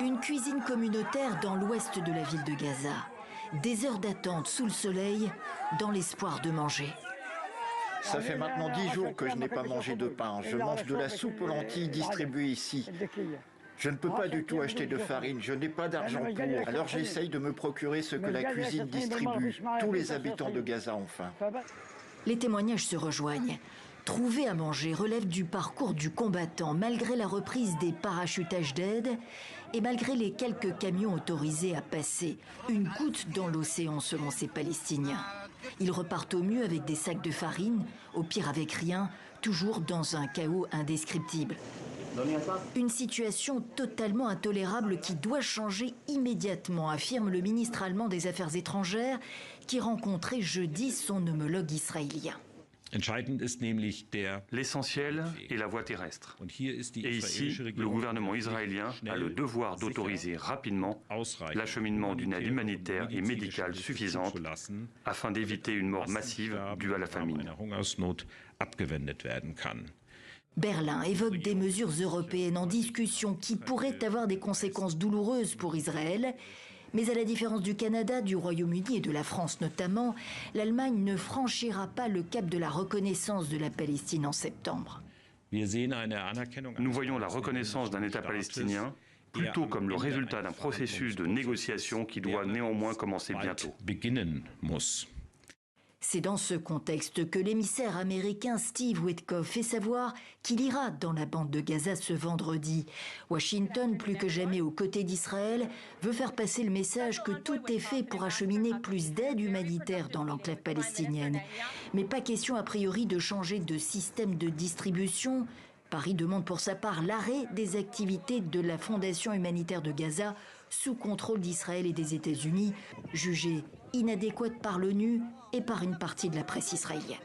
Une cuisine communautaire dans l'ouest de la ville de Gaza. Des heures d'attente sous le soleil, dans l'espoir de manger. Ça fait maintenant 10 jours que je n'ai pas mangé de pain. Je mange de la soupe aux lentilles distribuée ici. Je ne peux pas du tout acheter de farine, je n'ai pas d'argent pour. Alors j'essaye de me procurer ce que la cuisine distribue. Tous les habitants de Gaza ont faim. Les témoignages se rejoignent. Trouver à manger relève du parcours du combattant, malgré la reprise des parachutages d'aide et malgré les quelques camions autorisés à passer. Une goutte dans l'océan selon ces Palestiniens. Ils repartent au mieux avec des sacs de farine, au pire avec rien, toujours dans un chaos indescriptible. Une situation totalement intolérable qui doit changer immédiatement, affirme le ministre allemand des Affaires étrangères qui rencontrait jeudi son homologue israélien. L'essentiel est la voie terrestre. Et ici, le gouvernement israélien a le devoir d'autoriser rapidement l'acheminement d'une aide humanitaire et médicale suffisante afin d'éviter une mort massive due à la famine. Berlin évoque des mesures européennes en discussion qui pourraient avoir des conséquences douloureuses pour Israël. Mais à la différence du Canada, du Royaume-Uni et de la France notamment, l'Allemagne ne franchira pas le cap de la reconnaissance de la Palestine en septembre. Nous voyons la reconnaissance d'un État palestinien plutôt comme le résultat d'un processus de négociation qui doit néanmoins commencer bientôt. C'est dans ce contexte que l'émissaire américain Steve Witkoff fait savoir qu'il ira dans la bande de Gaza ce vendredi. Washington, plus que jamais aux côtés d'Israël, veut faire passer le message que tout est fait pour acheminer plus d'aide humanitaire dans l'enclave palestinienne. Mais pas question a priori de changer de système de distribution. Paris demande pour sa part l'arrêt des activités de la Fondation humanitaire de Gaza sous contrôle d'Israël et des États-Unis, jugée inadéquate par l'ONU et par une partie de la presse israélienne.